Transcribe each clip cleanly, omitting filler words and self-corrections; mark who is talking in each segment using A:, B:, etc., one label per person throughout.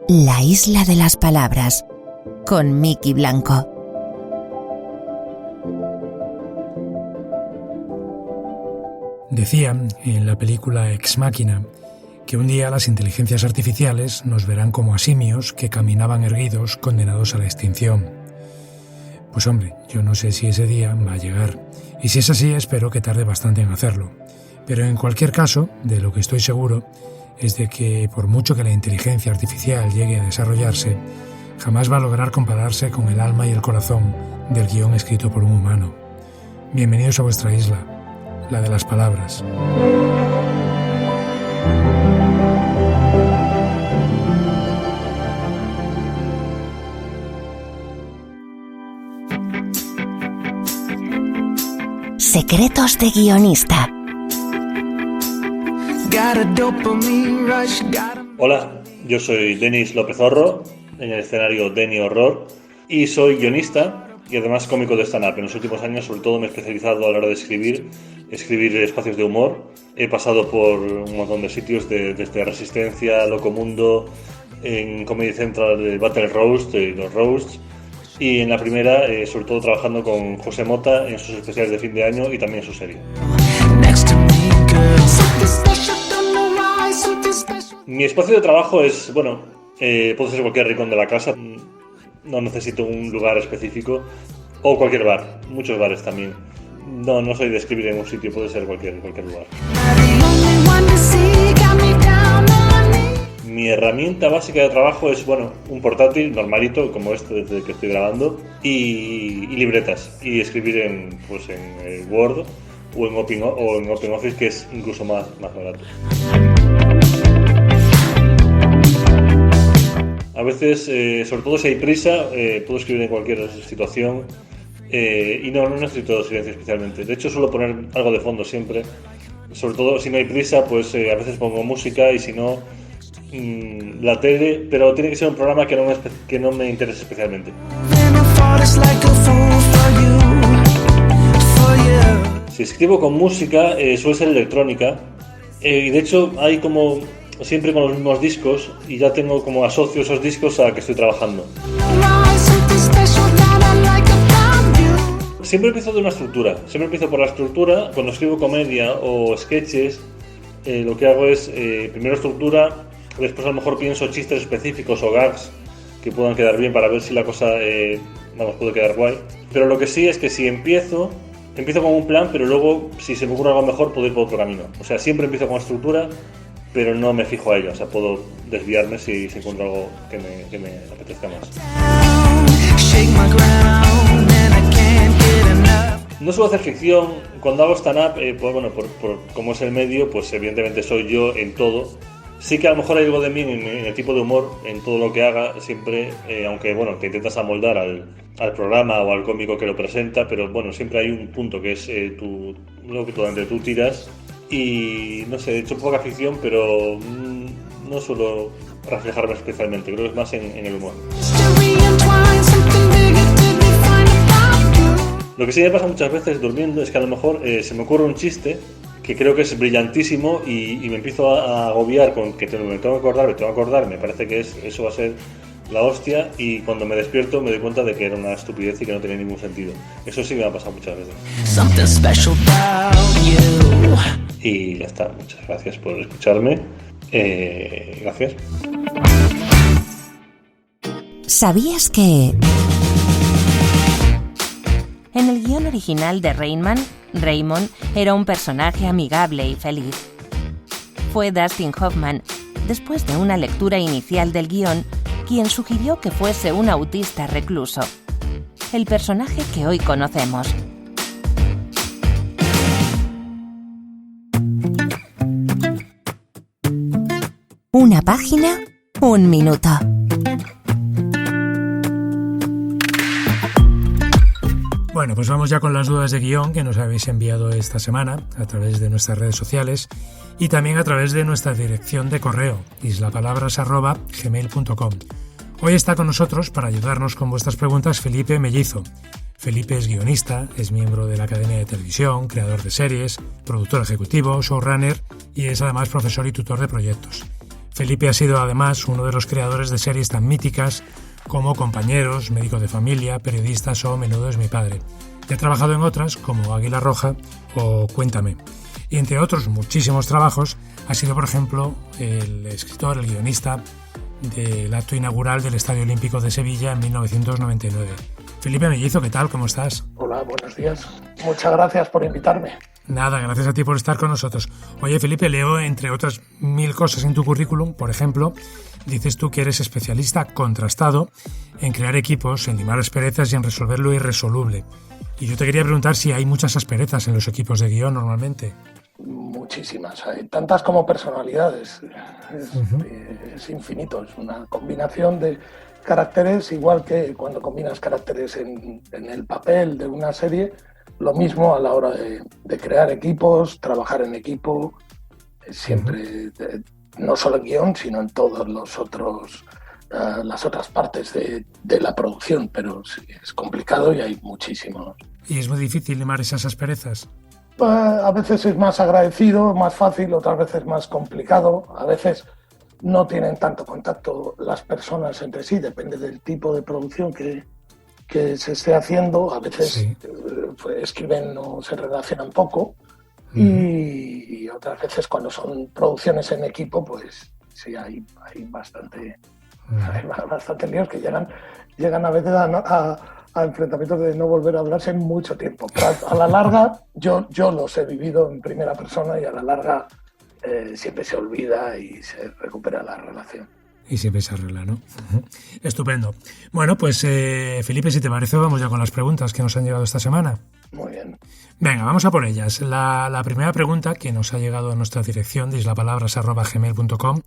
A: La isla de las palabras, con Miki Blanco.
B: Decían en la película Ex Machina que un día las inteligencias artificiales nos verán como a simios que caminaban erguidos condenados a la extinción. Pues hombre, yo no sé si ese día va a llegar, y si es así espero que tarde bastante en hacerlo. Pero en cualquier caso, de lo que estoy seguro es de que por mucho que la inteligencia artificial llegue a desarrollarse, jamás va a lograr compararse con el alma y el corazón del guión escrito por un humano. Bienvenidos a vuestra isla, la de las palabras.
A: Secretos de guionista.
C: Hola, yo soy Denis López Horro, en el escenario Deni Horror, y soy guionista y además cómico de stand-up. En los últimos años sobre todo me he especializado a la hora de escribir espacios de humor. He pasado por un montón de sitios, desde Resistencia, Locomundo, en Comedy Central, Battle Roast, los Roasts, y en la primera, sobre todo trabajando con José Mota en sus especiales de fin de año y también en su serie. Mi espacio de trabajo es, puede ser cualquier rincón de la casa, no necesito un lugar específico, o cualquier bar, muchos bares también. No soy de escribir en un sitio, puede ser cualquier lugar. Mi herramienta básica de trabajo es, un portátil normalito, como este desde que estoy grabando, y libretas, y escribir en Word o en OpenOffice, que es incluso más barato. A veces, sobre todo si hay prisa, puedo escribir en cualquier situación y no necesito silencio especialmente. De hecho, suelo poner algo de fondo siempre. Sobre todo si no hay prisa, pues a veces pongo música y si no, la tele, pero tiene que ser un programa que no me interese especialmente. Si escribo con música, suele ser electrónica y de hecho hay como siempre con los mismos discos y ya tengo como asocio esos discos a que estoy trabajando. Siempre empiezo de una estructura, siempre empiezo por la estructura. Cuando escribo comedia o sketches, lo que hago es primero estructura, después a lo mejor pienso chistes específicos o gags que puedan quedar bien para ver si la cosa puede quedar guay. Pero lo que sí es que si empiezo con un plan, pero luego si se me ocurre algo mejor puedo ir por otro camino. O sea, siempre empiezo con estructura, pero no me fijo a ello. O sea, puedo desviarme si encuentro algo que me apetezca más. No suelo hacer ficción. Cuando hago stand-up, por cómo es el medio, pues evidentemente soy yo en todo. Sí que a lo mejor hay algo de mí en el tipo de humor, en todo lo que haga, siempre, aunque te intentas amoldar al programa o al cómico que lo presenta, pero siempre hay un punto que es lo que donde tú tiras. Y no sé, he hecho poca ficción, pero no suelo reflejarme especialmente, creo que es más en el humor. Lo que sí me pasa muchas veces durmiendo es que a lo mejor se me ocurre un chiste que creo que es brillantísimo y me empiezo a agobiar con que me tengo que acordar, me parece que eso va a ser la hostia, y cuando me despierto me doy cuenta de que era una estupidez y que no tenía ningún sentido. Eso sí me ha pasado muchas veces. Y ya está, muchas gracias por escucharme. Gracias.
A: ¿Sabías que...? En el guión original de Raymond era un personaje amigable y feliz. Fue Dustin Hoffman, después de una lectura inicial del guión, quien sugirió que fuese un autista recluso, el personaje que hoy conocemos. Una página, un minuto.
B: Bueno, pues vamos ya con las dudas de guión que nos habéis enviado esta semana a través de nuestras redes sociales y también a través de nuestra dirección de correo, islapalabras@gmail.com. Hoy está con nosotros para ayudarnos con vuestras preguntas Felipe Mellizo. Felipe es guionista, es miembro de la Academia de Televisión, creador de series, productor ejecutivo, showrunner y es además profesor y tutor de proyectos. Felipe ha sido además uno de los creadores de series tan míticas como Compañeros, Médico de Familia, Periodistas o Menudo es mi padre. Y ha trabajado en otras como Águila Roja o Cuéntame. Y entre otros muchísimos trabajos ha sido, por ejemplo, el escritor, el guionista del acto inaugural del Estadio Olímpico de Sevilla en 1999. Felipe Mellizo, ¿qué tal? ¿Cómo estás?
D: Hola, buenos días. Muchas gracias por invitarme.
B: Nada, gracias a ti por estar con nosotros. Oye, Felipe, leo entre otras 1000 cosas en tu currículum. Por ejemplo, dices tú que eres especialista contrastado en crear equipos, en limar asperezas y en resolver lo irresoluble. Y yo te quería preguntar si hay muchas asperezas en los equipos de guión normalmente.
D: Muchísimas, hay tantas como personalidades. Es infinito, es una combinación de caracteres, igual que cuando combinas caracteres en el papel de una serie, lo mismo a la hora de crear equipos, trabajar en equipo, siempre, no solo en guión, sino en todos los otros, las otras partes de la producción, pero sí, es complicado y hay muchísimo.
B: ¿Y es muy difícil limar esas asperezas?
D: A veces es más agradecido, más fácil, otras veces más complicado, a veces no tienen tanto contacto las personas entre sí, depende del tipo de producción que se esté haciendo, a veces sí. Escriben o se relacionan poco y otras veces cuando son producciones en equipo, pues sí hay bastante líos que llegan a veces a enfrentamientos de no volver a hablarse en mucho tiempo. Pero a la larga, yo los he vivido en primera persona y a la larga siempre se olvida y se recupera la relación.
B: Y siempre se arregla, ¿no? Estupendo. Bueno, pues Felipe, si te parece, vamos ya con las preguntas que nos han llegado esta semana.
D: Muy bien.
B: Venga, vamos a por ellas. La primera pregunta que nos ha llegado a nuestra dirección de islapalabras@gmail.com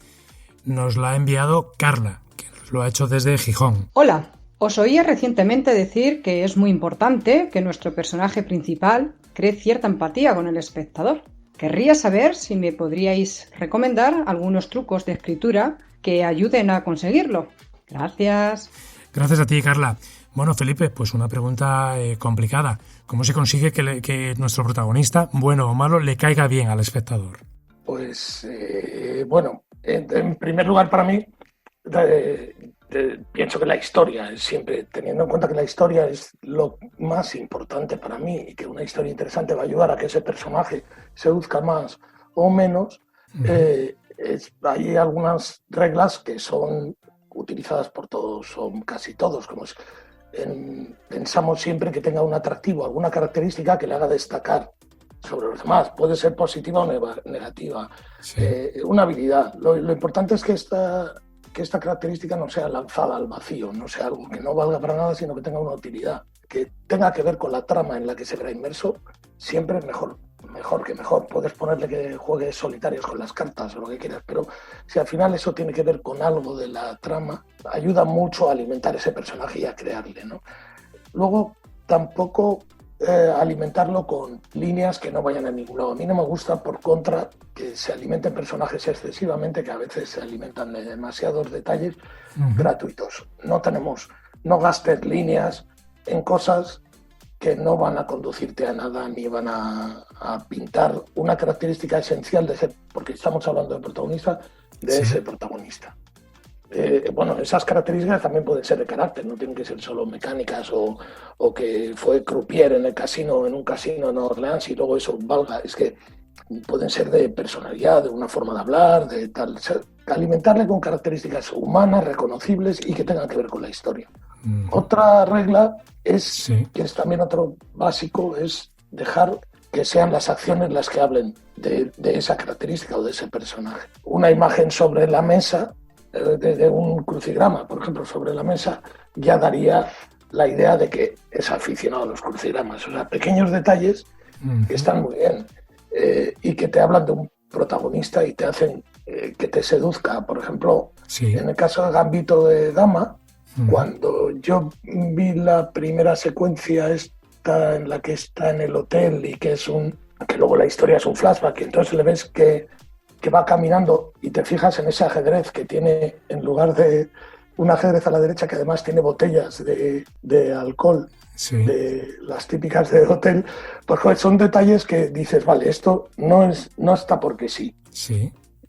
B: nos la ha enviado Carla, que nos lo ha hecho desde Gijón.
E: Hola. Os oía recientemente decir que es muy importante que nuestro personaje principal cree cierta empatía con el espectador. Querría saber si me podríais recomendar algunos trucos de escritura que ayuden a conseguirlo. Gracias.
B: Gracias a ti, Carla. Bueno, Felipe, pues una pregunta complicada. ¿Cómo se consigue que nuestro protagonista, bueno o malo, le caiga bien al espectador?
D: Pues, bueno, en primer lugar para mí, pienso que la historia es siempre, teniendo en cuenta que la historia es lo más importante para mí y que una historia interesante va a ayudar a que ese personaje seduzca más o menos, hay algunas reglas que son utilizadas por todos o casi todos, como es, pensamos siempre que tenga un atractivo, alguna característica que le haga destacar sobre los demás, puede ser positiva o negativa, sí. Una habilidad. Lo importante es que esta característica no sea lanzada al vacío, no sea algo que no valga para nada, sino que tenga una utilidad, que tenga que ver con la trama en la que se verá inmerso, siempre mejor que mejor. Puedes ponerle que juegue solitarios con las cartas o lo que quieras, pero si al final eso tiene que ver con algo de la trama, ayuda mucho a alimentar ese personaje y a crearle, ¿no? Luego, tampoco alimentarlo con líneas que no vayan a ningún lado. A mí no me gusta, por contra, que se alimenten personajes excesivamente, que a veces se alimentan de demasiados detalles gratuitos. No gastes líneas en cosas que no van a conducirte a nada ni van a pintar una característica esencial de ese, porque estamos hablando de protagonista, de ese protagonista. Bueno, esas características también pueden ser de carácter, no tienen que ser solo mecánicas o que fue croupier en un casino en Orleans y luego eso valga. Es que pueden ser de personalidad, de una forma de hablar, de tal. Alimentarle con características humanas, reconocibles y que tengan que ver con la historia. Otra regla es, que es también otro básico, es dejar que sean las acciones las que hablen de esa característica o de ese personaje. Una imagen sobre la mesa de un crucigrama, por ejemplo, sobre la mesa, ya daría la idea de que es aficionado a los crucigramas. O sea, pequeños detalles que están muy bien y que te hablan de un protagonista y te hacen que te seduzca. Por ejemplo, en el caso de Gambito de Dama, cuando yo vi la primera secuencia esta en la que está en el hotel y que luego la historia es un flashback y entonces le ves que va caminando y te fijas en ese ajedrez que tiene, en lugar de un ajedrez a la derecha que además tiene botellas de alcohol, de las típicas de hotel, pues son detalles que dices, vale, esto no está porque sí.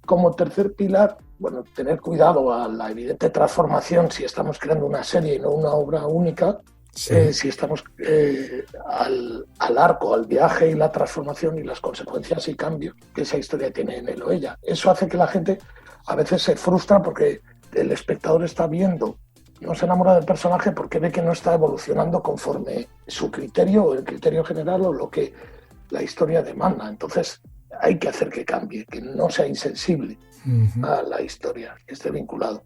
D: Como tercer pilar, bueno, tener cuidado a la evidente transformación si estamos creando una serie y no una obra única, sí. Si estamos al arco, al viaje y la transformación y las consecuencias y cambios que esa historia tiene en él o ella. Eso hace que la gente a veces se frustra porque el espectador está viendo, no se enamora del personaje porque ve que no está evolucionando conforme su criterio o el criterio general o lo que la historia demanda. Entonces hay que hacer que cambie, que no sea insensible a la historia, que esté vinculado.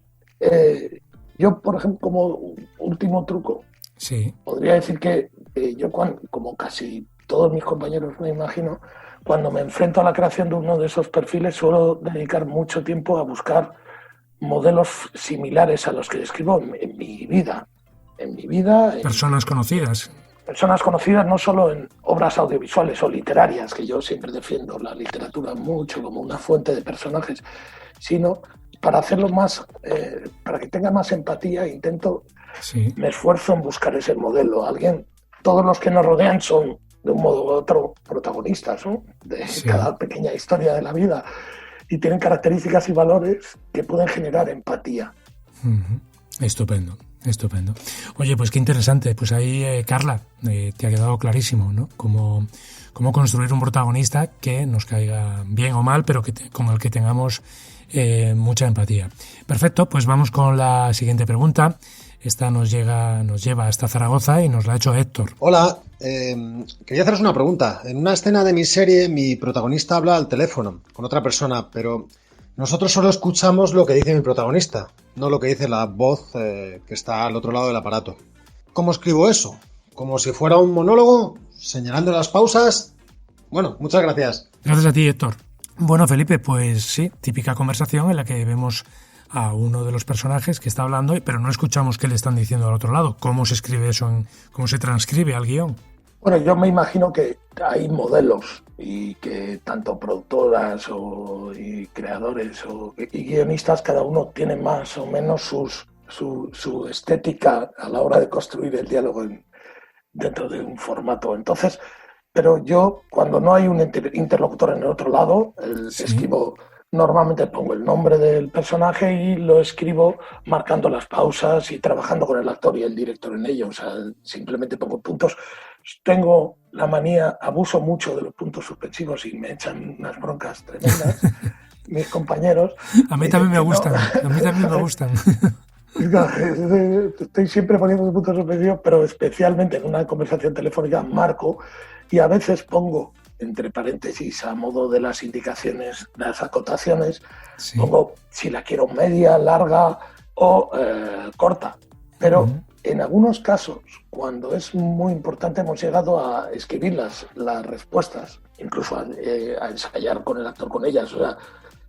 D: Yo, por ejemplo, como último truco, sí, podría decir que yo, como casi todos mis compañeros me imagino, cuando me enfrento a la creación de uno de esos perfiles suelo dedicar mucho tiempo a buscar modelos similares a los que describo en mi vida.
B: Personas conocidas.
D: Personas conocidas no solo en obras audiovisuales o literarias, que yo siempre defiendo la literatura mucho como una fuente de personajes, sino para hacerlo más, para que tenga más empatía, me esfuerzo en buscar ese modelo. Todos los que nos rodean son de un modo u otro protagonistas, ¿no? De cada pequeña historia de la vida y tienen características y valores que pueden generar empatía.
B: Estupendo. Oye, pues qué interesante. Pues ahí, Carla, te ha quedado clarísimo, ¿no? Cómo construir un protagonista que nos caiga bien o mal, pero con el que tengamos mucha empatía. Perfecto, pues vamos con la siguiente pregunta. Esta nos lleva hasta Zaragoza y nos la ha hecho Héctor.
F: Hola, quería haceros una pregunta. En una escena de mi serie, mi protagonista habla al teléfono con otra persona, pero nosotros solo escuchamos lo que dice mi protagonista, no lo que dice la voz que está al otro lado del aparato. ¿Cómo escribo eso? ¿Como si fuera un monólogo? ¿Señalando las pausas? Bueno, muchas gracias.
B: Gracias a ti, Héctor. Bueno, Felipe, pues sí, típica conversación en la que vemos a uno de los personajes que está hablando, pero no escuchamos qué le están diciendo al otro lado. ¿Cómo se escribe eso? ¿Cómo se transcribe al guión?
D: Bueno, yo me imagino que hay modelos y que tanto productoras y creadores y guionistas, cada uno tiene más o menos su estética a la hora de construir el diálogo dentro de un formato. Entonces, pero yo, cuando no hay un interlocutor en el otro lado, escribo. Normalmente pongo el nombre del personaje y lo escribo marcando las pausas y trabajando con el actor y el director en ello. O sea, simplemente pongo puntos. Tengo la manía, abuso mucho de los puntos suspensivos y me echan unas broncas tremendas mis compañeros.
B: A mí también me gustan.
D: Estoy siempre poniendo puntos suspensivos, pero especialmente en una conversación telefónica marco y a veces pongo entre paréntesis a modo de las indicaciones, las acotaciones, pongo si la quiero media, larga o corta. Pero en algunos casos, cuando es muy importante, hemos llegado a escribir las respuestas, incluso a ensayar con el actor con ellas. O sea,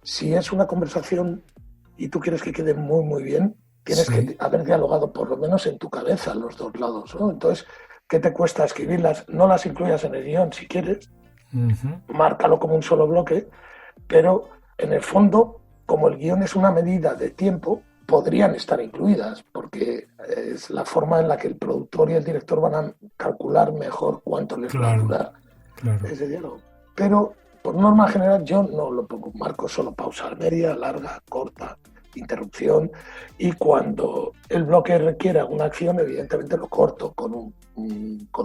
D: si es una conversación y tú quieres que quede muy, muy bien, tienes que haber dialogado por lo menos en tu cabeza los dos lados, ¿no? Entonces, ¿qué te cuesta escribirlas? No las incluyas en el guión si quieres, márcalo como un solo bloque, pero en el fondo, como el guión es una medida de tiempo, podrían estar incluidas, porque es la forma en la que el productor y el director van a calcular mejor cuánto les va a durar ese diálogo. Pero, por norma general, yo no lo pongo, marco solo pausa, media, larga, corta, interrupción, y cuando el bloque requiere alguna acción, evidentemente lo corto con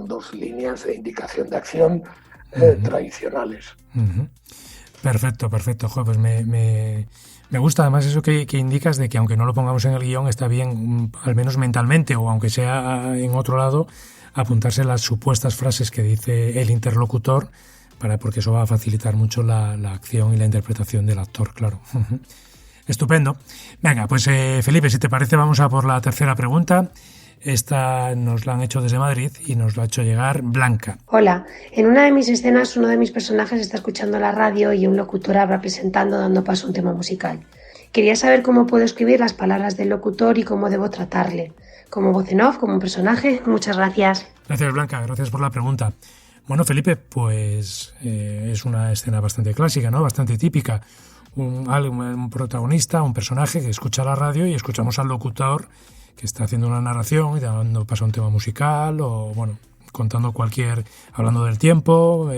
D: 2 líneas de indicación de acción tradicionales.
B: Perfecto. Joder, pues me gusta además eso que indicas de que aunque no lo pongamos en el guión está bien, al menos mentalmente o aunque sea en otro lado, apuntarse las supuestas frases que dice el interlocutor porque eso va a facilitar mucho la acción y la interpretación del actor, claro. Estupendo. Venga, pues Felipe, si te parece vamos a por la tercera pregunta. Esta nos la han hecho desde Madrid y nos lo ha hecho llegar Blanca.
G: Hola, en una de mis escenas uno de mis personajes está escuchando la radio y un locutor habla presentando dando paso a un tema musical. Quería saber cómo puedo escribir las palabras del locutor y cómo debo tratarle. Como voz en off, como un personaje. Muchas gracias.
B: Gracias Blanca, gracias por la pregunta. Bueno Felipe, pues es una escena bastante clásica, ¿no? Bastante típica. Un protagonista, un personaje que escucha la radio y escuchamos al locutor que está haciendo una narración y dando paso a un tema musical o, bueno, hablando del tiempo,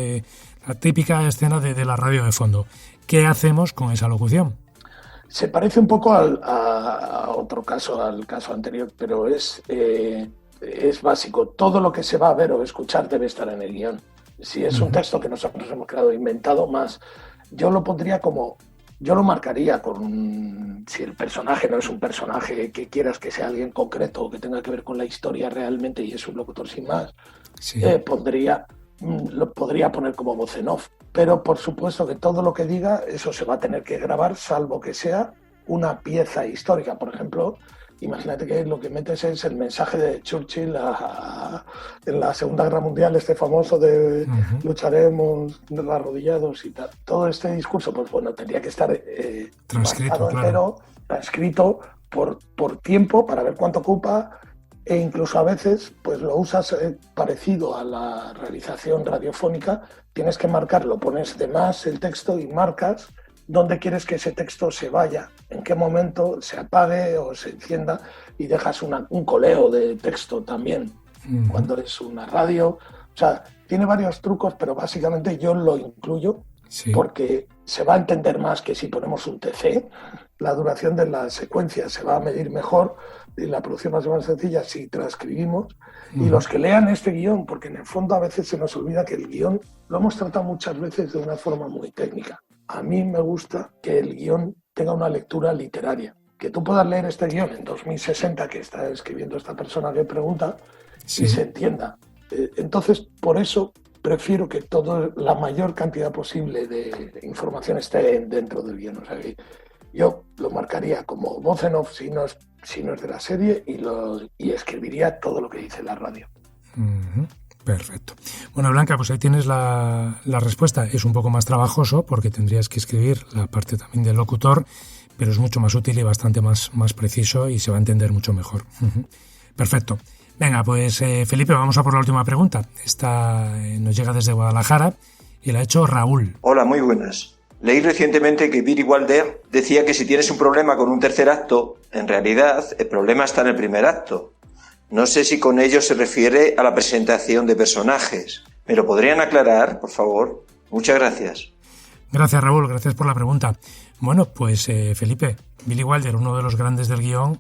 B: la típica escena de la radio de fondo. ¿Qué hacemos con esa locución?
D: Se parece un poco a otro caso, al caso anterior, pero es básico. Todo lo que se va a ver o escuchar debe estar en el guión. Si es un texto que nosotros hemos creado inventado más, yo lo pondría como... Yo lo marcaría con... Si el personaje no es un personaje que quieras que sea alguien concreto o que tenga que ver con la historia realmente y es un locutor sin más, sí. Lo podría poner como voz en off. Pero por supuesto que todo lo que diga, eso se va a tener que grabar, salvo que sea una pieza histórica. Por ejemplo, imagínate que lo que metes es el mensaje de Churchill en la Segunda Guerra Mundial, este famoso de lucharemos arrodillados y tal. Todo este discurso, pues bueno, tendría que estar
B: transcrito,
D: entero, transcrito por tiempo para ver cuánto ocupa, e incluso a veces pues lo usas parecido a la realización radiofónica. Tienes que marcarlo, pones de más el texto y marcas dónde quieres que ese texto se vaya, en qué momento se apague o se encienda, y dejas un coleo de texto también cuando es una radio. O sea, tiene varios trucos, pero básicamente yo lo incluyo porque se va a entender más que si ponemos un TC. La duración de la secuencia se va a medir mejor y la producción va a ser más sencilla si transcribimos. Y los que lean este guión, porque en el fondo a veces se nos olvida que el guión lo hemos tratado muchas veces de una forma muy técnica. A mí me gusta que el guión tenga una lectura literaria. Que tú puedas leer este guión en 2060 que está escribiendo esta persona que pregunta y se entienda. Entonces, por eso prefiero que la mayor cantidad posible de información esté dentro del guión. O sea, que yo lo marcaría como voz en off si no es de la serie y escribiría todo lo que dice la radio.
B: Perfecto. Bueno, Blanca, pues ahí tienes la respuesta. Es un poco más trabajoso porque tendrías que escribir la parte también del locutor, pero es mucho más útil y bastante más preciso y se va a entender mucho mejor. Perfecto. Venga, pues Felipe, vamos a por la última pregunta. Esta nos llega desde Guadalajara y la ha hecho Raúl.
H: Hola, muy buenas. Leí recientemente que Billy Wilder decía que si tienes un problema con un tercer acto, en realidad el problema está en el primer acto. No sé si con ello se refiere a la presentación de personajes. ¿Me lo podrían aclarar, por favor? Muchas gracias.
B: Gracias, Raúl. Gracias por la pregunta. Bueno, pues Felipe, Billy Wilder, uno de los grandes del guión,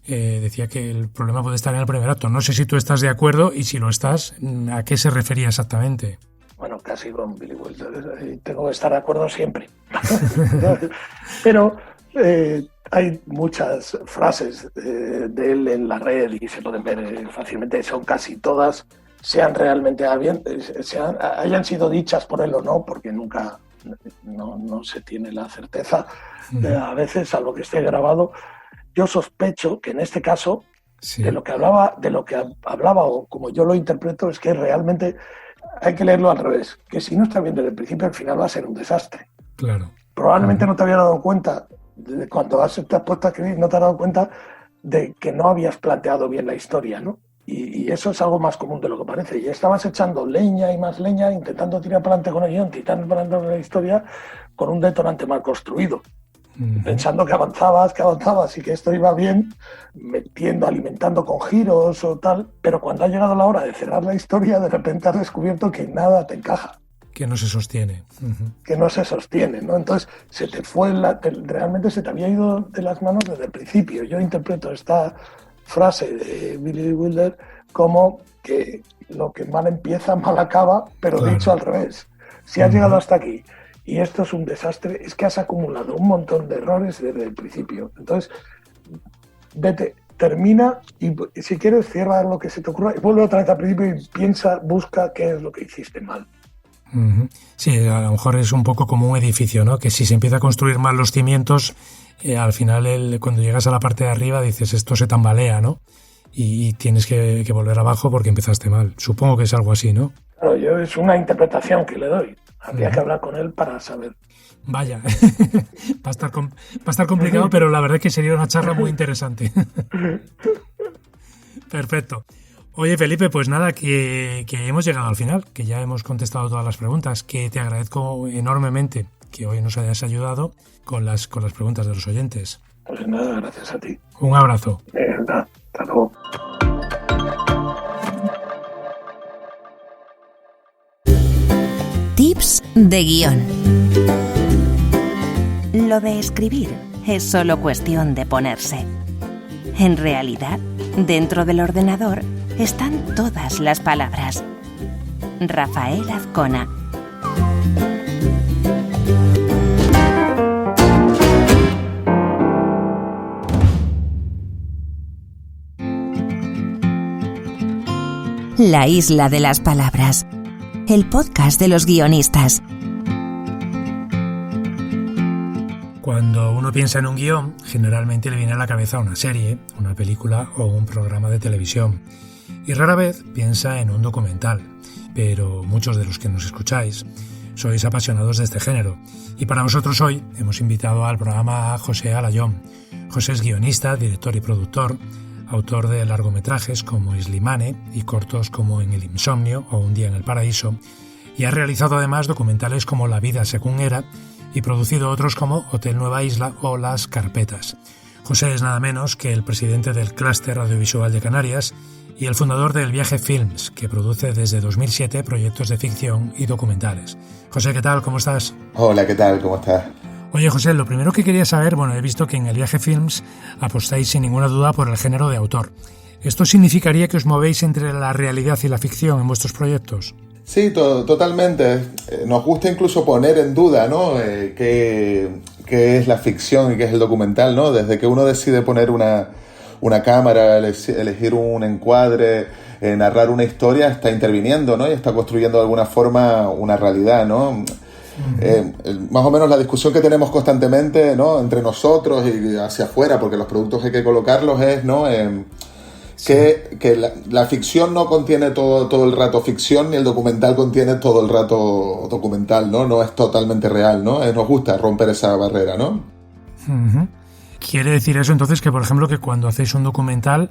B: decía que el problema puede estar en el primer acto. No sé si tú estás de acuerdo y si lo estás, ¿a qué se refería exactamente?
D: Bueno, casi con Billy Wilder. Tengo que estar de acuerdo siempre. Pero hay muchas frases de él en la red y se pueden ver fácilmente. Son casi todas, sean realmente hayan sido dichas por él o no, porque nunca no se tiene la certeza. A veces, salvo que esté grabado, yo sospecho que en este caso de lo que hablaba o como yo lo interpreto es que realmente hay que leerlo al revés, que si no está bien desde el principio, al final va a ser un desastre.
B: Claro.
D: Probablemente no te habías dado cuenta, cuando te has puesto a escribir, no te has dado cuenta de que no habías planteado bien la historia, ¿no? Y eso es algo más común de lo que parece. Y estabas echando leña y más leña, intentando tirar para adelante con el guión, tirando para adelante con la historia, con un detonante mal construido. Pensando que avanzabas y que esto iba bien, alimentando con giros o tal, pero cuando ha llegado la hora de cerrar la historia, de repente has descubierto que nada te encaja.
B: Que no se sostiene.
D: Que no se sostiene, ¿no? Entonces se te fue, realmente se te había ido de las manos desde el principio. Yo interpreto esta frase de Billy Wilder como que lo que mal empieza, mal acaba, pero dicho al revés. Si has llegado hasta aquí y esto es un desastre, es que has acumulado un montón de errores desde el principio. Entonces, vete, termina y si quieres cierra lo que se te ocurra y vuelve otra vez al principio y busca qué es lo que hiciste mal.
B: Sí, a lo mejor es un poco como un edificio, ¿no? Que si se empieza a construir mal los cimientos, al final cuando llegas a la parte de arriba dices esto se tambalea, ¿no? Y tienes que volver abajo porque empezaste mal. Supongo que es algo así, ¿no?
D: Claro, es una interpretación que le doy. Habría que hablar con él para saber.
B: Vaya, va a estar complicado, pero la verdad es que sería una charla muy interesante. Perfecto. Oye, Felipe, pues nada, que hemos llegado al final, que ya hemos contestado todas las preguntas, que te agradezco enormemente que hoy nos hayas ayudado con las preguntas de los oyentes.
D: Pues nada, gracias a ti.
B: Un abrazo.
D: Hasta luego.
A: Tips de guión. Lo de escribir es solo cuestión de ponerse. En realidad, dentro del ordenador están todas las palabras. Rafael Azcona. La isla de las palabras. El podcast de los guionistas.
B: Cuando uno piensa en un guión, generalmente le viene a la cabeza una serie, una película o un programa de televisión. Y rara vez piensa en un documental, pero muchos de los que nos escucháis sois apasionados de este género. Y para vosotros hoy hemos invitado al programa a José Alayón. José es guionista, director y productor, autor de largometrajes como Slimane y cortos como En el insomnio o Un día en el paraíso, y ha realizado además documentales como La vida según era y producido otros como Hotel Nueva Isla o Las Carpetas. José es nada menos que el presidente del Clúster Audiovisual de Canarias y el fundador del Viaje Films, que produce desde 2007 proyectos de ficción y documentales. José, ¿qué tal? ¿Cómo estás?
I: Hola, ¿qué tal? ¿Cómo estás?
B: Oye, José, lo primero que quería saber, he visto que en el Viaje Films apostáis sin ninguna duda por el género de autor. ¿Esto significaría que os movéis entre la realidad y la ficción en vuestros proyectos?
I: Sí, totalmente. Nos gusta incluso poner en duda, ¿no? qué es la ficción y qué es el documental, ¿no? Desde que uno decide poner una cámara, elegir un encuadre, narrar una historia, está interviniendo, ¿no? Y está construyendo de alguna forma una realidad, ¿no? Más o menos la discusión que tenemos constantemente, ¿no? Entre nosotros y hacia afuera, porque los productos hay que colocarlos, es, ¿no? Que la ficción no contiene todo el rato ficción, ni el documental contiene todo el rato documental, ¿no? No es totalmente real, ¿no? Nos gusta romper esa barrera, ¿no?
B: Uh-huh. ¿Quiere decir eso entonces que, por ejemplo, que cuando hacéis un documental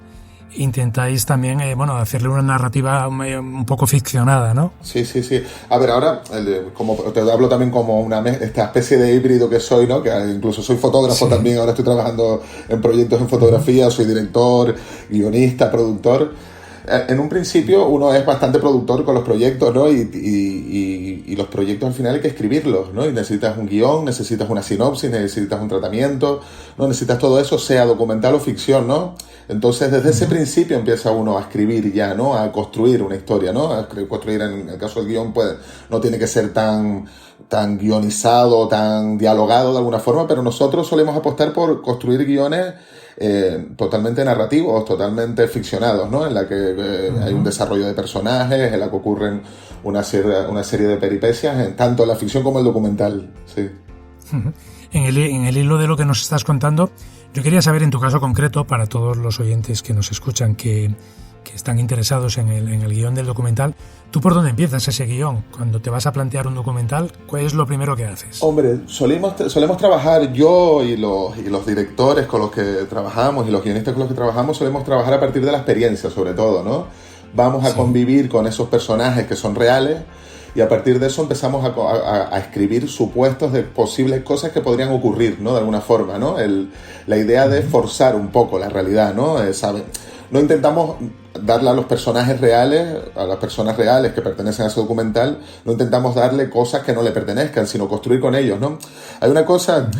B: intentáis también, hacerle una narrativa un poco ficcionada, ¿no?
I: Sí. A ver, ahora, como te hablo también como esta especie de híbrido que soy, ¿no? Que incluso soy fotógrafo también, ahora estoy trabajando en proyectos en fotografía, soy director, guionista, productor. En un principio uno es bastante productor con los proyectos, ¿no? Y los proyectos al final hay que escribirlos, ¿no? Y necesitas un guión, necesitas una sinopsis, necesitas un tratamiento, ¿no? Necesitas todo eso, sea documental o ficción, ¿no? Entonces desde ese principio empieza uno a escribir ya, ¿no? A construir una historia, ¿no? A construir, en el caso del guión, pues no tiene que ser tan guionizado, tan dialogado de alguna forma, pero nosotros solemos apostar por construir guiones totalmente narrativos, totalmente ficcionados, ¿no? En la que hay un desarrollo de personajes, en la que ocurren una serie de peripecias, en tanto la ficción como el documental, sí.
B: En el hilo de lo que nos estás contando, yo quería saber en tu caso concreto, para todos los oyentes que nos escuchan, que están interesados en el guión del documental, ¿tú por dónde empiezas ese guión? Cuando te vas a plantear un documental, ¿cuál es lo primero que haces?
I: Hombre, solemos trabajar, yo y los directores con los que trabajamos y los guionistas con los que trabajamos, solemos trabajar a partir de la experiencia, sobre todo, ¿no? Vamos a convivir con esos personajes que son reales y a partir de eso empezamos a escribir supuestos de posibles cosas que podrían ocurrir, ¿no? De alguna forma, ¿no? La idea de forzar un poco la realidad, ¿no? No intentamos darle a los personajes reales, a las personas reales que pertenecen a ese documental, no intentamos darle cosas que no le pertenezcan, sino construir con ellos, ¿no? Hay una cosa,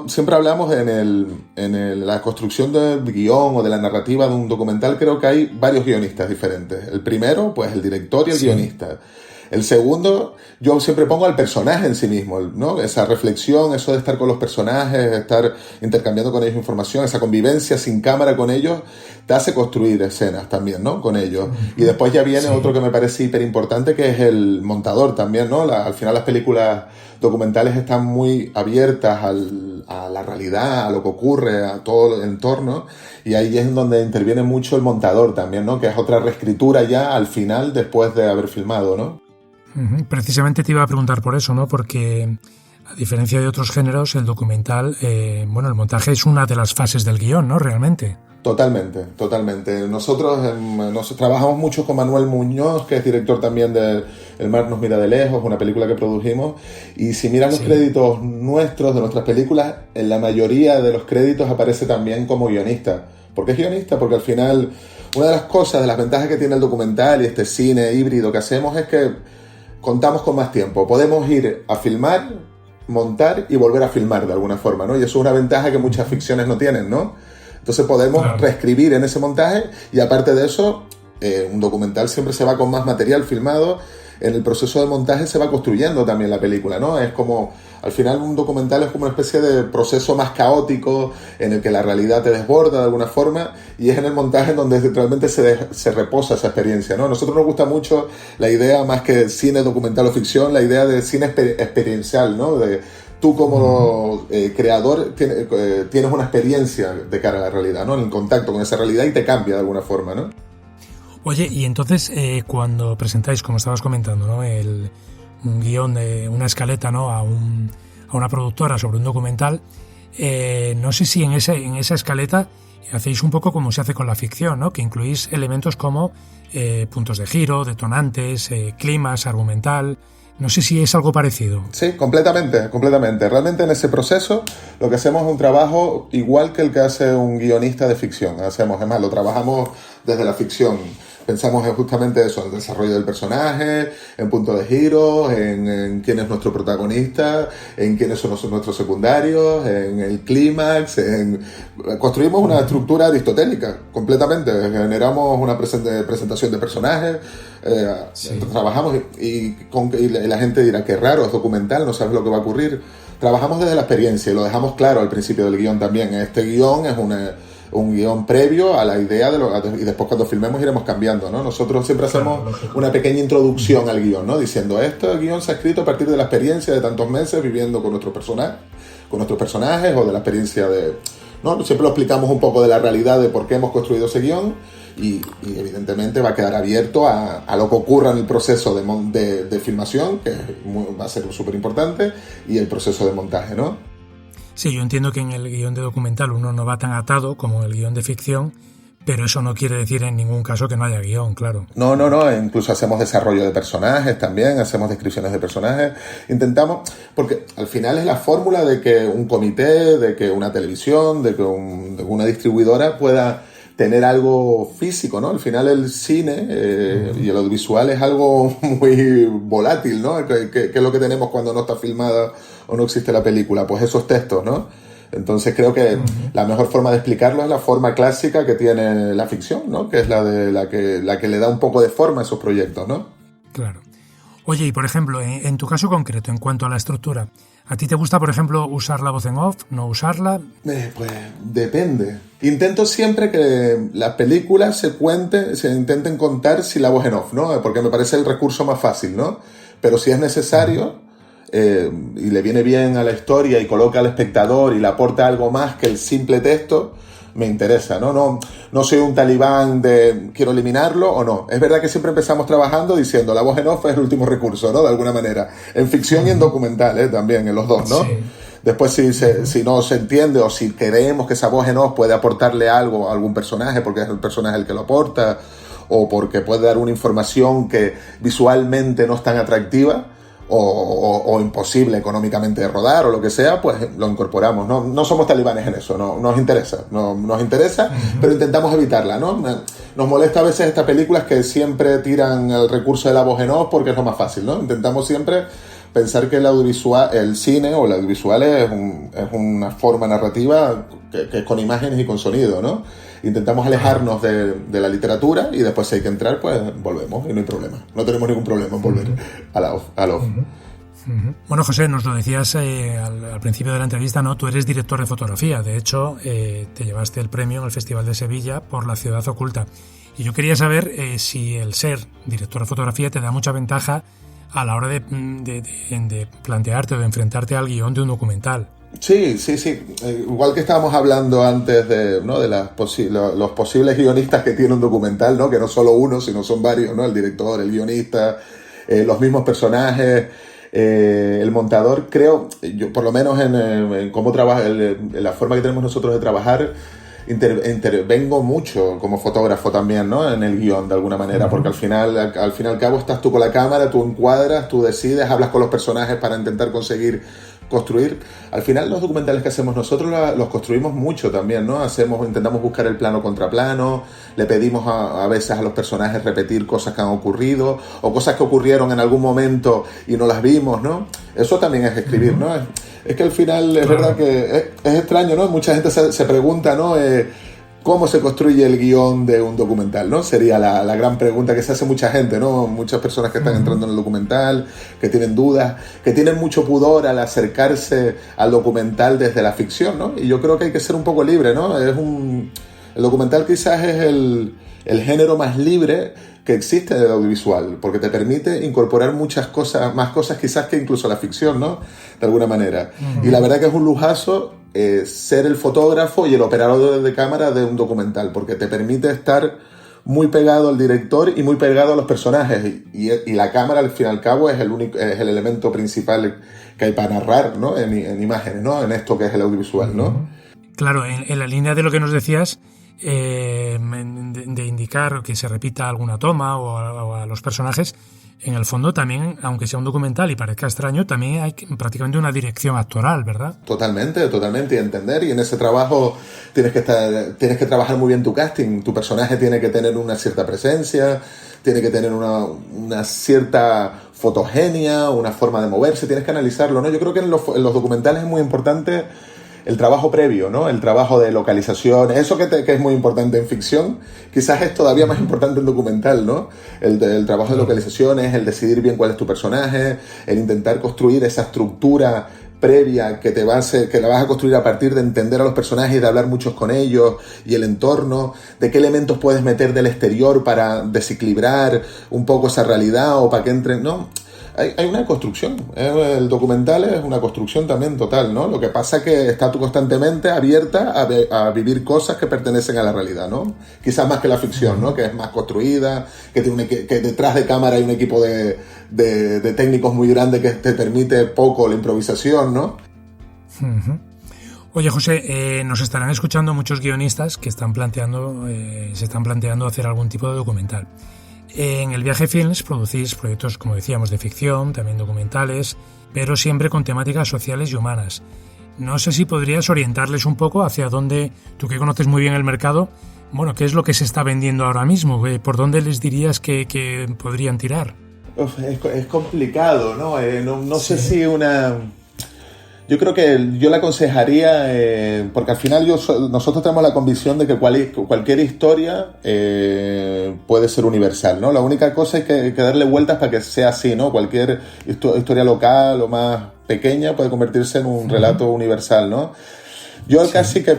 I: siempre hablamos en la construcción del guión o de la narrativa de un documental, creo que hay varios guionistas diferentes. El primero, pues el director y el guionista. El segundo, yo siempre pongo al personaje en sí mismo, ¿no? Esa reflexión, eso de estar con los personajes, estar intercambiando con ellos información, esa convivencia sin cámara con ellos, te hace construir escenas también, ¿no? Con ellos. Y después ya viene otro que me parece hiper importante, que es el montador también, ¿no? Al final las películas documentales están muy abiertas a la realidad, a lo que ocurre, a todo el entorno, y ahí es donde interviene mucho el montador también, ¿no? Que es otra reescritura ya al final, después de haber filmado, ¿no?
B: Precisamente te iba a preguntar por eso, ¿no? Porque a diferencia de otros géneros, el documental, el montaje es una de las fases del guión, ¿no? Realmente. Totalmente. Nosotros trabajamos mucho con Manuel Muñoz, que es director también de El mar nos mira de lejos, una película que produjimos, y si miran los créditos nuestros, de nuestras películas, en la mayoría de los créditos aparece también como guionista. ¿Por qué es guionista? Porque al final, una de las cosas, de las ventajas que tiene el documental y este cine híbrido que hacemos es que contamos con más tiempo. Podemos ir a filmar
I: montar y volver a filmar de alguna forma, ¿no? Y eso es una ventaja que muchas ficciones no tienen, ¿no? Entonces podemos reescribir en ese montaje y aparte de eso, un documental siempre se va con más material filmado. En el proceso de montaje se va construyendo también la película, ¿no? Es como, al final un documental es como una especie de proceso más caótico en el que la realidad te desborda de alguna forma y es en el montaje donde realmente se reposa esa experiencia, ¿no? A nosotros nos gusta mucho la idea, más que cine documental o ficción, la idea de cine experiencial, ¿no? De tú como creador tienes una experiencia de cara a la realidad, ¿no? En el contacto con esa realidad y te cambia de alguna forma, ¿no?
B: Oye, y entonces cuando presentáis, como estabas comentando, ¿no? Un guión, una escaleta, ¿no? a una productora sobre un documental, no sé si en esa escaleta hacéis un poco como se hace con la ficción, ¿no? Que incluís elementos como puntos de giro, detonantes, climas, argumental. No sé si es algo parecido.
I: Sí, completamente. Realmente en ese proceso lo que hacemos es un trabajo igual que el que hace un guionista de ficción. Además, lo trabajamos desde la ficción. Pensamos en justamente eso, en el desarrollo del personaje, en puntos de giro, en quién es nuestro protagonista, en quiénes son nuestros secundarios, en el clímax, construimos una estructura aristotélica completamente, generamos una presentación de personajes, trabajamos y la gente dirá que raro, es documental, no sabes lo que va a ocurrir. Trabajamos desde la experiencia y lo dejamos claro al principio del guión también. Este guión es un guión previo a la idea y después cuando filmemos iremos cambiando, ¿no? Nosotros siempre hacemos una pequeña introducción al guión, ¿no? Diciendo, el guión se ha escrito a partir de la experiencia de tantos meses viviendo con nuestros personajes o de la experiencia ¿no? Siempre lo explicamos un poco de la realidad de por qué hemos construido ese guión y evidentemente va a quedar abierto a lo que ocurra en el proceso de filmación, que va a ser súper importante, y el proceso de montaje, ¿no?
B: Sí, yo entiendo que en el guión de documental uno no va tan atado como en el guión de ficción, pero eso no quiere decir en ningún caso que no haya guión, claro.
I: No, incluso hacemos desarrollo de personajes también, hacemos descripciones de personajes, intentamos, porque al final es la fórmula de que un comité, de que una televisión, de que una distribuidora pueda tener algo físico, ¿no? Al final el cine y el audiovisual es algo muy volátil, ¿no? ¿Qué es lo que tenemos cuando no está filmada o no existe la película? Pues esos textos, ¿no? Entonces creo que la mejor forma de explicarlo es la forma clásica que tiene la ficción, ¿no? Que es la que le da un poco de forma a esos proyectos, ¿no?
B: Claro. Oye, y por ejemplo, en tu caso concreto, en cuanto a la estructura, ¿a ti te gusta, por ejemplo, usar la voz en off, no usarla?
I: Pues depende. Intento siempre que las películas se intenten contar sin la voz en off, ¿no? Porque me parece el recurso más fácil, ¿no? Pero si es necesario y le viene bien a la historia y coloca al espectador y le aporta algo más que el simple texto, me interesa, ¿no? No soy un talibán de quiero eliminarlo o no. Es verdad que siempre empezamos trabajando diciendo la voz en off es el último recurso, ¿no? De alguna manera. En ficción y en documental, también, en los dos, ¿no? Sí. Después si no se entiende o si creemos que esa voz en off puede aportarle algo a algún personaje porque es el personaje el que lo aporta o porque puede dar una información que visualmente no es tan atractiva o imposible económicamente de rodar o lo que sea, pues lo incorporamos. No somos talibanes en eso, no nos interesa, pero intentamos evitarla, ¿no? Nos molesta a veces estas películas que siempre tiran el recurso de la voz en off porque es lo más fácil, ¿no? Intentamos siempre pensar que el cine o el audiovisual es una forma narrativa que es con imágenes y con sonido, ¿no? Intentamos alejarnos de la literatura y después si hay que entrar, pues volvemos y no hay problema. No tenemos ningún problema en volver a la off.
B: Bueno, José, nos lo decías al principio de la entrevista, ¿no? Tú eres director de fotografía. De hecho, te llevaste el premio en el Festival de Sevilla por La ciudad oculta. Y yo quería saber si el ser director de fotografía te da mucha ventaja a la hora de plantearte o de enfrentarte al guión de un documental.
I: Sí. Igual que estábamos hablando antes de los posibles guionistas que tiene un documental, ¿no? Que no solo uno, sino son varios, ¿no? El director, el guionista, los mismos personajes, el montador. Creo, yo por lo menos en cómo trabaja, en la forma que tenemos nosotros de trabajar, intervengo mucho como fotógrafo también, ¿no? En el guión de alguna manera, porque al fin y al cabo estás tú con la cámara, tú encuadras, tú decides, hablas con los personajes para intentar conseguir construir. Al final los documentales que hacemos nosotros los construimos mucho también, ¿no? Intentamos buscar el plano contra plano, le pedimos a veces a los personajes repetir cosas que han ocurrido o cosas que ocurrieron en algún momento y no las vimos, ¿no? Eso también es escribir, ¿no? Es que al final es verdad que es extraño, ¿no? Mucha gente se pregunta, ¿no? ¿Cómo se construye el guión de un documental, ¿no? Sería la gran pregunta que se hace mucha gente, ¿no? Muchas personas que están entrando en el documental, que tienen dudas, que tienen mucho pudor al acercarse al documental desde la ficción, ¿no? Y yo creo que hay que ser un poco libre, ¿no? El documental quizás es el género más libre que existe en el audiovisual, porque te permite incorporar muchas cosas, más cosas quizás que incluso la ficción, ¿no? De alguna manera. Y la verdad que es un lujazo ser el fotógrafo y el operador de cámara de un documental, porque te permite estar muy pegado al director y muy pegado a los personajes, y la cámara al fin y al cabo es el elemento principal que hay para narrar, ¿no? En imágenes, ¿no? En esto que es el audiovisual, ¿no?
B: Claro, en la línea de lo que nos decías, de indicar que se repita alguna toma o a los personajes, en el fondo también, aunque sea un documental y parezca extraño, también hay prácticamente una dirección actoral, ¿verdad?
I: Totalmente, y entender, y en ese trabajo tienes que trabajar muy bien tu casting, tu personaje tiene que tener una cierta presencia, tiene que tener una cierta fotogenia, una forma de moverse, tienes que analizarlo, ¿no? Yo creo que en los documentales es muy importante el trabajo previo, ¿no? El trabajo de localización, eso que es muy importante en ficción, quizás es todavía más importante en documental, ¿no? El trabajo de localizaciones, el decidir bien cuál es tu personaje, el intentar construir esa estructura previa que la vas a construir a partir de entender a los personajes y de hablar muchos con ellos, y el entorno, de qué elementos puedes meter del exterior para desequilibrar un poco esa realidad o para que entren, ¿no? Hay una construcción, el documental es una construcción también total, ¿no? Lo que pasa es que está tú constantemente abierta a vivir cosas que pertenecen a la realidad, ¿no? Quizás más que la ficción, ¿no? Que es más construida, que detrás de cámara hay un equipo de técnicos muy grande que te permite poco la improvisación, ¿no?
B: Oye, José, nos estarán escuchando muchos guionistas que se están planteando hacer algún tipo de documental. En el Viaje Films producís proyectos, como decíamos, de ficción, también documentales, pero siempre con temáticas sociales y humanas. No sé si podrías orientarles un poco hacia dónde, tú que conoces muy bien el mercado, bueno, qué es lo que se está vendiendo ahora mismo, por dónde les dirías que podrían tirar.
I: Es complicado, ¿no? No sé si Yo creo que yo le aconsejaría, porque al final nosotros tenemos la convicción de que cualquier historia puede ser universal, ¿no? La única cosa es que darle vueltas para que sea así, ¿no? Cualquier historia local o más pequeña puede convertirse en un relato universal, ¿no? Yo casi que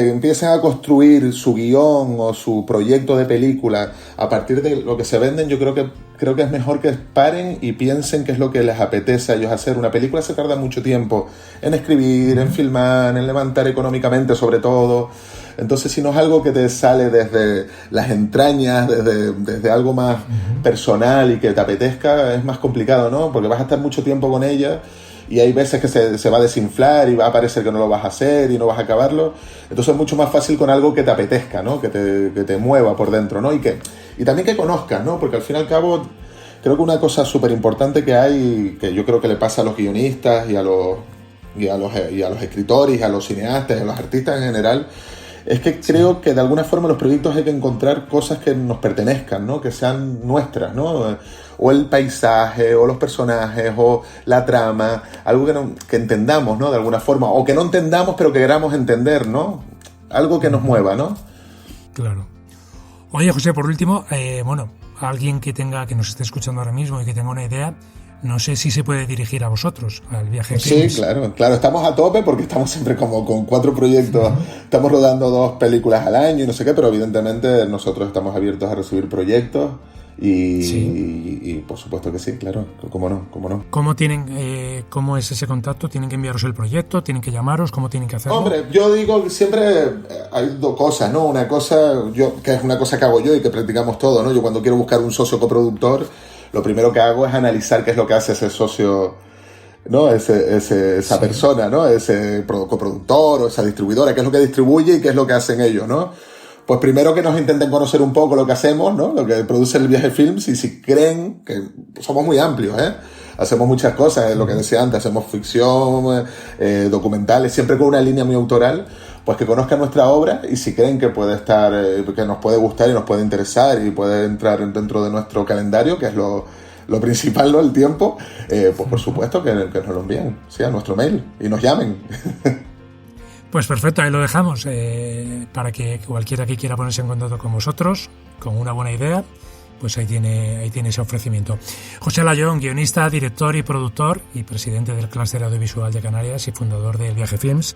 I: empiecen a construir su guión o su proyecto de película a partir de lo que se venden, yo creo que es mejor que paren y piensen qué es lo que les apetece a ellos hacer. Una película se tarda mucho tiempo en escribir, en filmar, en levantar económicamente sobre todo. Entonces, si no es algo que te sale desde las entrañas, desde algo más personal y que te apetezca, es más complicado, ¿no? Porque vas a estar mucho tiempo con ella y hay veces que se va a desinflar y va a parecer que no lo vas a hacer y no vas a acabarlo. Entonces es mucho más fácil con algo que te apetezca, ¿no? Que te mueva por dentro, ¿no? Y también que conozcas, ¿no? Porque al fin y al cabo creo que una cosa súper importante que hay, que yo creo que le pasa a los guionistas y a los escritores, y a los cineastas, y a los artistas en general, es que creo que de alguna forma en los proyectos hay que encontrar cosas que nos pertenezcan, ¿no? Que sean nuestras, ¿no? O el paisaje, o los personajes, o la trama, algo que entendamos, ¿no? De alguna forma, o que no entendamos pero que queramos entender, ¿no? Algo que nos mueva, ¿no?
B: Claro. Oye, José, por último, alguien que nos esté escuchando ahora mismo y que tenga una idea, no sé si se puede dirigir a vosotros, al Viaje Films.
I: Sí, claro, estamos a tope porque estamos siempre como con 4 proyectos, estamos rodando 2 películas al año y no sé qué, pero evidentemente nosotros estamos abiertos a recibir proyectos y por supuesto que sí, claro, cómo no.
B: ¿Cómo es ese contacto? ¿Tienen que enviaros el proyecto? ¿Tienen que llamaros? ¿Cómo tienen que hacerlo?
I: Hombre, yo digo que siempre hay 2 cosas, ¿no? Una cosa, que es una cosa que hago yo y que practicamos todo, ¿no? Yo cuando quiero buscar un socio coproductor, lo primero que hago es analizar qué es lo que hace ese socio, ¿no? Esa persona, ¿no? Ese coproductor o esa distribuidora, qué es lo que distribuye y qué es lo que hacen ellos, ¿no? Pues primero que nos intenten conocer un poco lo que hacemos, ¿no? Lo que produce el Viaje Films, y si creen que somos muy amplios, hacemos muchas cosas, lo que decía antes, hacemos ficción, documentales, siempre con una línea muy autoral, pues que conozcan nuestra obra y si creen que puede estar, que nos puede gustar y nos puede interesar y puede entrar dentro de nuestro calendario, que es lo principal, ¿no? El tiempo, pues por supuesto que nos lo envíen, sí, a nuestro mail y nos llamen.
B: Pues perfecto, ahí lo dejamos, para que cualquiera que quiera ponerse en contacto con vosotros, con una buena idea, pues ahí tiene ese ofrecimiento. José Layón, guionista, director y productor y presidente del Clúster Audiovisual de Canarias y fundador de Viaje Films,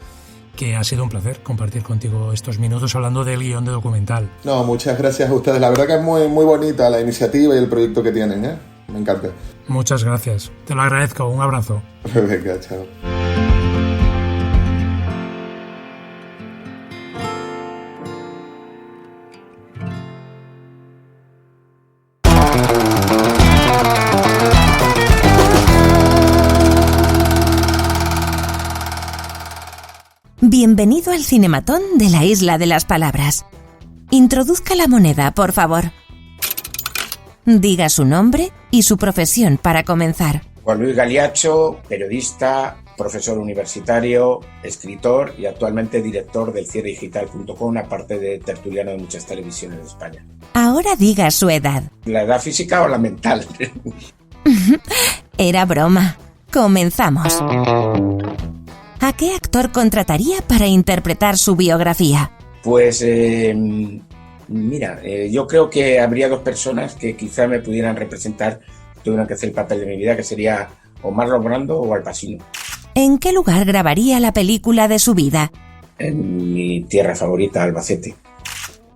B: que ha sido un placer compartir contigo estos minutos hablando del guión de documental. No,
I: muchas gracias a ustedes, la verdad que es muy, muy bonita la iniciativa y el proyecto que tienen, me encanta.
B: Muchas gracias, te lo agradezco, un abrazo.
I: Venga, chao.
A: Bienvenido al Cinematón de la Isla de las Palabras. Introduzca la moneda, por favor. Diga su nombre y su profesión para comenzar.
J: Juan Luis Galiacho, periodista, profesor universitario, escritor y actualmente director del cierredigital.com, aparte de tertuliano de muchas televisiones de España.
A: Ahora diga su edad.
J: ¿La edad física o la mental?
A: Era broma. Comenzamos. ¿A qué actor contrataría para interpretar su biografía?
J: Pues, mira, yo creo que habría dos personas que quizá me pudieran representar, tuvieran que hacer el papel de mi vida, que sería o Marlon Brando o Al Pacino.
A: ¿En qué lugar grabaría la película de su vida?
J: En mi tierra favorita, Albacete.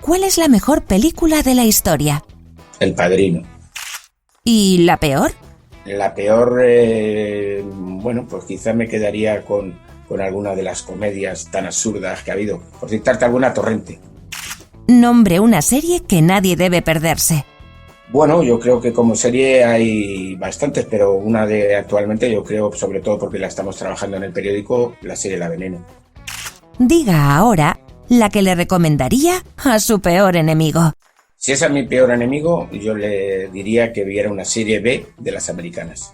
A: ¿Cuál es la mejor película de la historia?
J: El Padrino.
A: ¿Y la peor?
J: La peor, bueno, pues quizá me quedaría con alguna de las comedias tan absurdas que ha habido. Por citarte alguna, Torrente.
A: Nombre una serie que nadie debe perderse.
J: Bueno, yo creo que como serie hay bastantes, pero una de actualmente, yo creo, sobre todo porque la estamos trabajando en el periódico, la serie La Veneno.
A: Diga ahora la que le recomendaría a su peor enemigo.
J: Si esa es mi peor enemigo, yo le diría que viera una serie B de las americanas.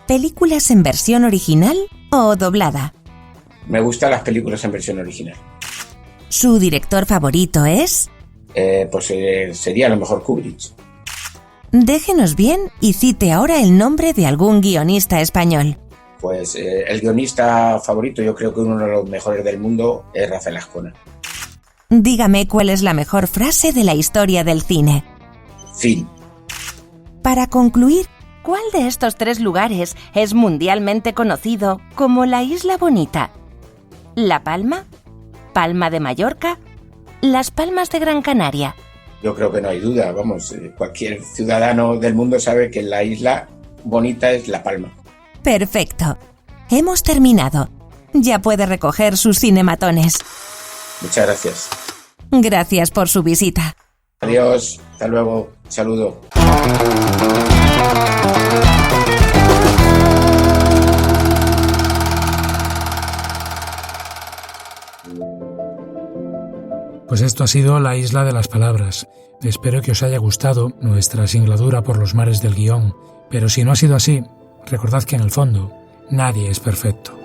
A: ¿Películas en versión original o doblada?
J: Me gustan las películas en versión original.
A: ¿Su director favorito es?
J: Sería a lo mejor Kubrick.
A: Déjenos bien y cite ahora el nombre de algún guionista español.
J: Pues el guionista favorito, yo creo que uno de los mejores del mundo, es Rafael Azcona.
A: Dígame cuál es la mejor frase de la historia del cine.
J: Fin.
A: Para concluir, ¿cuál de estos 3 lugares es mundialmente conocido como la Isla Bonita? ¿La Palma? ¿Palma de Mallorca? ¿Las Palmas de Gran Canaria?
J: Yo creo que no hay duda, vamos, cualquier ciudadano del mundo sabe que la isla bonita es La Palma.
A: Perfecto. Hemos terminado. Ya puede recoger sus cinematones.
J: Muchas gracias.
A: Gracias por su visita.
J: Adiós, hasta luego, saludo.
B: Pues esto ha sido La Isla de las Palabras. Espero que os haya gustado nuestra singladura por los mares del guión, pero si no ha sido así, recordad que en el fondo nadie es perfecto.